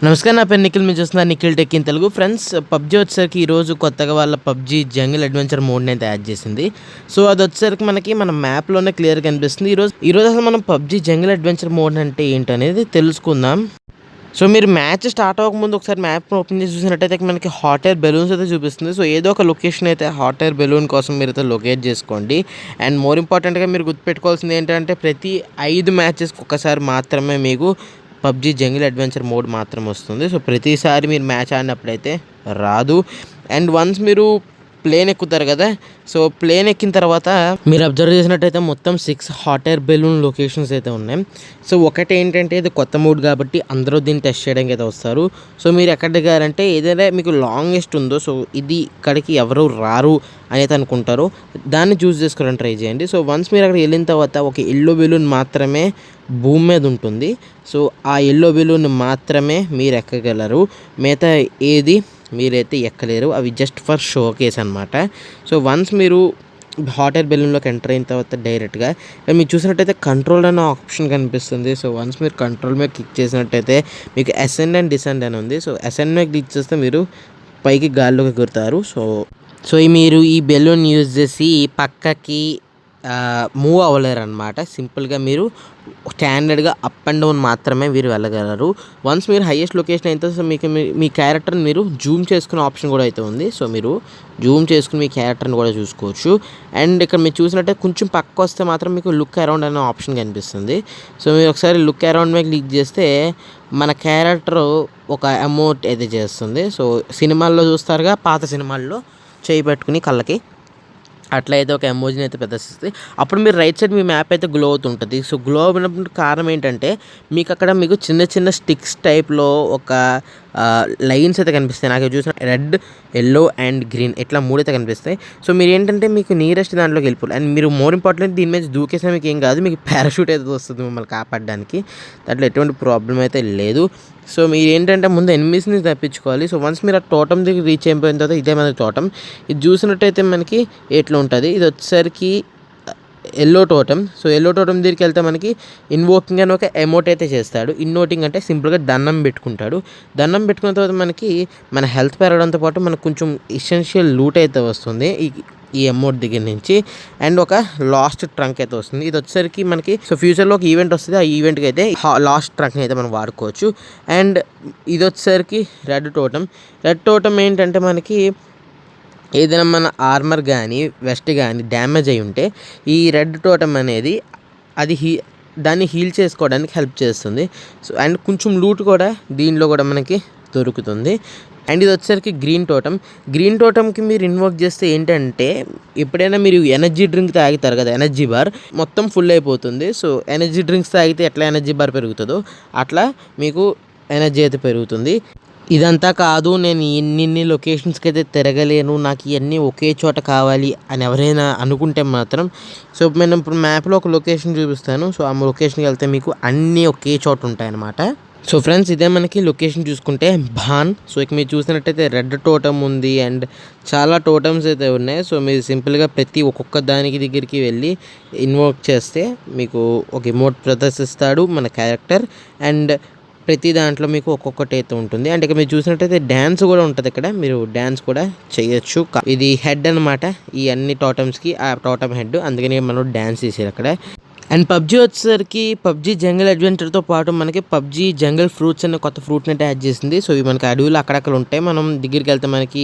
నమస్కారం, నా పేరు నిఖిల్. మీరు చూస్తున్నారు Nikhil tech in Telugu. Friends, PUBG వచ్చేసరికి ఈరోజు కొత్తగా వాళ్ళ పబ్జీ జంగిల్ అడ్వెంచర్ మోడ్ని అయితే యాడ్ చేసింది. సో అది వచ్చేసరికి మనకి మన మ్యాప్లోనే క్లియర్గా కనిపిస్తుంది. ఈరోజు అసలు మనం పబ్జీ జంగిల్ అడ్వెంచర్ మోడ్ అంటే ఏంటనేది తెలుసుకుందాం. సో మీరు మ్యాచ్ స్టార్ట్ అవ్వకముందు ఒకసారి మ్యాప్ ఓపెన్ చేసి చూసినట్టయితే మనకి హాట్ ఎయిర్ బెలూన్స్ అయితే చూపిస్తుంది. సో ఏదో ఒక లొకేషన్ అయితే హాట్ ఎయిర్ బెలూన్ కోసం మీరు అయితే లొకేట్ చేసుకోండి. అండ్ మోర్ ఇంపార్టెంట్గా మీరు గుర్తుపెట్టుకోవాల్సింది ఏంటంటే ప్రతి 5 మ్యాచెస్కి ఒకసారి మాత్రమే మీకు పబ్జీ జంగిల్ అడ్వెంచర్ మోడ్ మాత్రం వస్తుంది. సో ప్రతిసారి మీరు మ్యాచ్ ఆడినప్పుడైతే రాదు. అండ్ వన్స్ మీరు ప్లేన్ ఎక్కుతారు కదా, సో ప్లేన్ ఎక్కిన తర్వాత మీరు అబ్జర్వ్ చేసినట్టయితే మొత్తం 6 హాట్ ఎయిర్ బెలూన్ లొకేషన్స్ అయితే ఉన్నాయి. సో ఒకటి ఏంటంటే ఇది కొత్త మోడ్ కాబట్టి అందరూ దీన్ని టెస్ట్ చేయడానికి అయితే వస్తారు. సో మీరు ఎక్కడ దిగారంటే ఏదైనా మీకు లాంగెస్ట్ ఉందో, సో ఇది ఇక్కడికి ఎవరు రారు అనేది అనుకుంటారు, దాన్ని చూస్ చేసుకోవడానికి ట్రై చేయండి. సో వన్స్ మీరు అక్కడ వెళ్ళిన తర్వాత ఒక ఎల్లో బెలూన్ మాత్రమే భూమి మీద ఉంటుంది. సో ఆ ఎల్లో బెలూన్ మాత్రమే మీరు ఎక్కగలరు, మిగతా ఏది మీరైతే ఎక్కలేరు. అవి జస్ట్ ఫర్ షో కేస్ అనమాట. సో వన్స్ మీరు హాట్ ఎయిర్ బెలూన్లోకి ఎంటర్ అయిన తర్వాత డైరెక్ట్గా మీరు చూసినట్టయితే కంట్రోల్ అనే ఆప్షన్ కనిపిస్తుంది. సో వన్స్ మీరు కంట్రోల్ మీద క్లిక్ చేసినట్టయితే మీకు అసెండ్ అండ్ డిసెండ్ అని ఉంది. సో అసెండ్ మీద క్లిక్ చేస్తే మీరు పైకి గాల్లోకి ఎగురుతారు. సో మీరు ఈ బెలూన్ యూజ్ చేసి పక్కకి మూవ్ అవ్వలేరు అనమాట. సింపుల్గా మీరు స్టాండర్డ్గా అప్ అండ్ డౌన్ మాత్రమే మీరు వెళ్ళగలరు. వన్స్ మీరు హైయెస్ట్ లొకేషన్ అయితే సో మీకు మీ క్యారెక్టర్ని మీరు జూమ్ చేసుకునే ఆప్షన్ కూడా అయితే ఉంది. సో మీరు జూమ్ చేసుకుని మీ క్యారెక్టర్ని కూడా చూసుకోవచ్చు. అండ్ ఇక్కడ మీరు చూసినట్టే కొంచెం పక్క వస్తే మాత్రం మీకు లుక్ అరౌండ్ అనే ఆప్షన్ కనిపిస్తుంది. సో మీరు ఒకసారి లుక్ అరౌండ్ మీద క్లిక్ చేస్తే మన క్యారెక్టర్ ఒక అమౌంట్ అయితే చేస్తుంది. సో సినిమాల్లో చూస్తారుగా, పాత సినిమాల్లో చేయి పెట్టుకుని కళ్ళకి అట్లా అయితే ఒక ఎమోజిని అయితే ప్రదర్శిస్తుంది. అప్పుడు మీరు రైట్ సైడ్ మీ మ్యాప్ అయితే గ్లో అవుతుంటుంది. సో గ్లో అయినప్పుడు కారణం ఏంటంటే మీకు చిన్న చిన్న స్టిక్స్ టైప్లో ఒక లైన్స్ అయితే కనిపిస్తాయి. నాకు చూసిన రెడ్, ఎల్లో అండ్ గ్రీన్ ఇట్లా 3 అయితే కనిపిస్తాయి. సో మీరు ఏంటంటే మీకు నియరెస్ట్ దాంట్లోకి వెళ్ళిపోవాలి. అండ్ మీరు మోర్ ఇంపార్టెంట్ దీని మీద దూకేసినా మీకు ఏం కాదు, మీకు పారాషూట్ అయితే వస్తుంది మిమ్మల్ని కాపాడడానికి. దాంట్లో ఎటువంటి ప్రాబ్లం అయితే లేదు. సో మీరు ఏంటంటే ముందు ఎనిమీస్ని తప్పించుకోవాలి. సో వన్స్ మీరు ఆ టోటమ్ దగ్గర రీచ్ అయిపోయిన తర్వాత ఇదే మన టోటమ్, ఇది చూసినట్టయితే మనకి ఎట్లా ఉంటుంది. ఇది వచ్చేసరికి yellow totem. So yellow totem దగ్గరికి వెళ్తే మనకి ఇన్వోకింగ్ అని ఒక ఎమోట్ అయితే చేస్తాడు. ఇన్నోటింగ్ అంటే సింపుల్గా దండం పెట్టుకుంటాడు. దండం పెట్టుకున్న తర్వాత మనకి మన హెల్త్ పెరగడంతో పాటు మనకు కొంచెం ఎసెన్షియల్ లూట్ అయితే వస్తుంది ఈ అమౌంట్ దగ్గర నుంచి. అండ్ ఒక లాస్ట్ ట్రంక్ అయితే వస్తుంది. ఇది వచ్చేసరికి మనకి సో ఫ్యూచర్లో ఒక ఈవెంట్ వస్తుంది. ఆ ఈవెంట్కి అయితే లాస్ట్ ట్రంక్ని అయితే మనం వాడుకోవచ్చు. అండ్ ఇది వచ్చేసరికి రెడ్ టోటమ్ ఏంటంటే మనకి ఏదైనా మన ఆర్మర్ కానీ వెస్ట్ కానీ డ్యామేజ్ అయి ఉంటే ఈ రెడ్ టోటమ్ అనేది దాన్ని హీల్ చేసుకోవడానికి హెల్ప్ చేస్తుంది. సో అండ్ కొంచెం లూట్ కూడా దీనిలో కూడా మనకి దొరుకుతుంది. అండ్ ఇది వచ్చేసరికి గ్రీన్ టోటమ్కి మీరు ఇన్వోక్ చేస్తే ఏంటంటే ఎప్పుడైనా మీరు ఎనర్జీ డ్రింక్ తాగుతారు కదా, ఎనర్జీ బార్ మొత్తం ఫుల్ అయిపోతుంది. సో ఎనర్జీ డ్రింక్స్ తాగితే ఎట్లా ఎనర్జీ బార్ పెరుగుతుందో అట్లా మీకు ఎనర్జీ అయితే పెరుగుతుంది. ఇదంతా కాదు, నేను ఇన్ని లొకేషన్స్కి అయితే తిరగలేను, నాకు ఇవన్నీ ఒకే చోట కావాలి అని ఎవరైనా అనుకుంటే మాత్రం సో నేను ఇప్పుడు మ్యాప్లో ఒక లొకేషన్ చూపిస్తాను. సో ఆ లొకేషన్కి వెళ్తే మీకు అన్నీ ఒకే చోట ఉంటాయన్నమాట. సో ఫ్రెండ్స్, ఇదే మనకి లొకేషన్ చూసుకుంటే భాన్. సో ఇక మీరు చూసినట్టయితే రెడ్ టోటమ్ ఉంది అండ్ చాలా టోటమ్స్ అయితే ఉన్నాయి. సో మీరు సింపుల్గా ఒక్కొక్క దానికి దగ్గరికి వెళ్ళి ఇన్వోక్ చేస్తే మీకు ఒక ఎమోట్ ప్రదర్శిస్తాడు మన క్యారెక్టర్. అండ్ ప్రతి దాంట్లో మీకు ఒక్కొక్కటి అయితే ఉంటుంది. అండ్ ఇక మీరు చూసినట్టయితే డ్యాన్స్ కూడా ఉంటుంది. ఇక్కడ మీరు డ్యాన్స్ కూడా చేయొచ్చు. ఇది హెడ్ అనమాట ఈ అన్ని టోటమ్స్కి, ఆ టోటమ్ హెడ్, అందుకని మనం డ్యాన్స్ చేసారు అక్కడ. అండ్ పబ్జీ వచ్చేసరికి పబ్జీ జంగిల్ అడ్వెంచర్తో పాటు మనకి పబ్జీ జంగిల్ ఫ్రూట్స్ అనే కొత్త ఫ్రూట్ని అయితే యాడ్ చేసింది. సో ఇవి మనకి అడవిలో అక్కడక్కడ ఉంటాయి. మనం దగ్గరికి వెళ్తే మనకి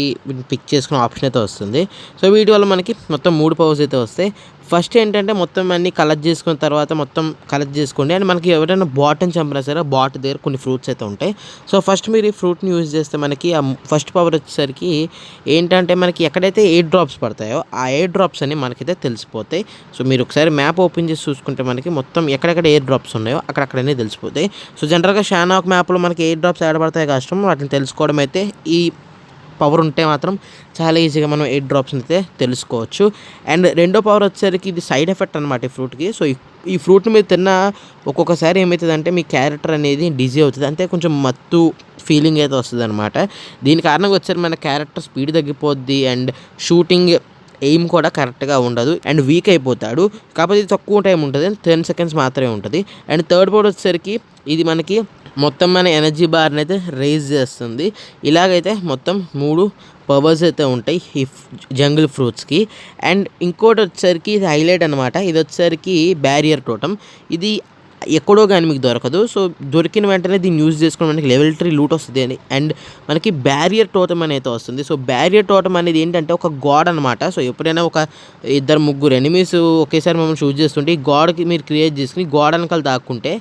పిక్ చేసుకునే ఆప్షన్ అయితే వస్తుంది. సో వీటి వల్ల మనకి మొత్తం 3 పవర్స్ అయితే వస్తాయి. ఫస్ట్ ఏంటంటే మొత్తం అన్నీ కలెక్ట్ చేసుకున్న తర్వాత మొత్తం కలెక్ట్ చేసుకోండి. అండ్ మనకి ఎవరైనా బాట్ని చంపినా సరే బాట్ దగ్గర కొన్ని ఫ్రూట్స్ అయితే ఉంటాయి. సో ఫస్ట్ మీరు ఈ ఫ్రూట్ని యూజ్ చేస్తే మనకి ఆ ఫస్ట్ పవర్ వచ్చేసరికి ఏంటంటే మనకి ఎక్కడైతే 8 డ్రాప్స్ పడతాయో ఆ 8 డ్రాప్స్ అని మనకైతే తెలిసిపోతాయి. సో మీరు ఒకసారి మ్యాప్ ఓపెన్ చేసి చూసుకుంటే మనకి మొత్తం ఎక్కడెక్కడ 8 డ్రాప్స్ ఉన్నాయో అక్కడక్కడనే తెలిసిపోతాయి. సో జనరల్గా షానాక్ మ్యాప్లో మనకి 8 డ్రాప్స్ ఏడబడతాయి కష్టం, వాటిని తెలుసుకోవడం అయితే ఈ పవర్ ఉంటే మాత్రం చాలా ఈజీగా మనం 8 డ్రాప్స్ అయితే తెలుసుకోవచ్చు. అండ్ రెండో పవర్ వచ్చేసరికి ఇది సైడ్ ఎఫెక్ట్ అనమాట ఈ ఫ్రూట్కి. సో ఈ ఫ్రూట్ని మీరు తిన్న ఒక్కొక్కసారి ఏమవుతుందంటే మీ క్యారెక్టర్ అనేది డిజీ అవుతుంది, అంటే కొంచెం మత్తు ఫీలింగ్ అయితే వస్తుంది అనమాట. దీని కారణంగా వచ్చేసరికి మన క్యారెక్టర్ స్పీడ్ తగ్గిపోద్ది అండ్ షూటింగ్ ఎయిమ్ కూడా కరెక్ట్గా ఉండదు అండ్ వీక్ అయిపోతాడు. కాకపోతే ఇది తక్కువ టైం ఉంటుంది, 10 సెకండ్స్ మాత్రమే ఉంటుంది. అండ్ థర్డ్ పవర్ వచ్చేసరికి ఇది మనకి మొత్తం మన ఎనర్జీ బార్ని అయితే రేజ్ చేస్తుంది. ఇలాగైతే మొత్తం 3 పవర్స్ అయితే ఉంటాయి ఈ జంగిల్ ఫ్రూట్స్కి. అండ్ ఇంకోటి వచ్చేసరికి ఇది హైలైట్ అనమాట. ఇది వచ్చేసరికి బ్యారియర్ టోటమ్. ఇది ఎక్కడో కానీ మీకు దొరకదు. సో దొరికిన వెంటనే దీన్ని యూజ్ చేసుకుని మనకి లెవెల్ 3 లూట్ వస్తుంది అని. అండ్ మనకి బ్యారియర్ టోటమ్ అనేది వస్తుంది. సో బ్యారియర్ టోటమ్ అనేది ఏంటంటే ఒక గాడ్ అనమాట. సో ఎప్పుడైనా ఒక 2-3 ఎనిమీస్ ఒకేసారి మమ్మల్ని షూట్ చేస్తుంటే ఈ గాడ్కి మీరు క్రియేట్ చేసుకుని గాడ్ వెనకాల దాక్కుంటే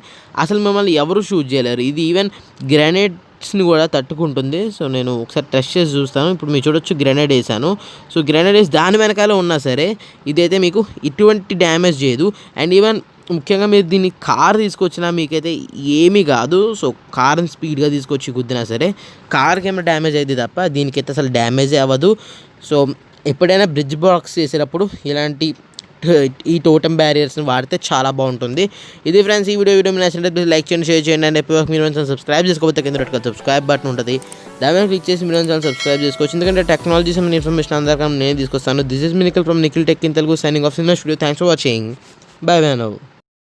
అసలు మిమ్మల్ని ఎవరు షూట్ చేయలేరు. ఇది ఈవెన్ గ్రెనేడ్స్ని కూడా తట్టుకుంటుంది. సో నేను ఒకసారి టెస్ట్ చేసి చూస్తాను. ఇప్పుడు మీరు చూడొచ్చు గ్రెనేడ్ వేసాను. సో గ్రెనేడ్ వేసి దాని వెనకాల ఉన్నా సరే ఇదైతే మీకు ఎటువంటి డ్యామేజ్ చేయదు. అండ్ ఈవెన్ ముఖ్యంగా మీరు దీన్ని కార్ తీసుకొచ్చినా మీకైతే ఏమీ కాదు. సో కార్ని స్పీడ్గా తీసుకొచ్చి గుద్దినా సరే కార్కి ఏమైనా డ్యామేజ్ అయితే తప్ప దీనికైతే అసలు డ్యామేజే అవ్వదు. సో ఎప్పుడైనా బ్రిడ్జ్ బాక్స్ చేసేటప్పుడు ఇలాంటి ఈ టోటమ్ బ్యారియర్స్ని వాడితే చాలా బాగుంటుంది. ఇది ఫ్రెండ్స్ ఈ వీడియో మీ నచ్చినట్లయితే లైక్ చేయండి, షేర్ చేయండి. అండ్ ఎప్పుడు మీరు ఛానల్ సబ్స్క్రైబ్ చేసుకోకపోతే కింద రెడ్ కలర్ సబ్స్క్రైబ్ బటన్ ఉంటుంది. దాని మీద క్లిక్ చేసి మీరు ఛానల్ సబ్స్క్రైబ్ చేసుకోవచ్చు. ఎందుకంటే టెక్నాలజీ సంబంధించిన ఇన్ఫర్మేషన్ అందరికీ నేను తీసుకొస్తాను. This is me Nikhil from Nikhil tech in Telugu signing off in studio. Thanks for watching. By by now.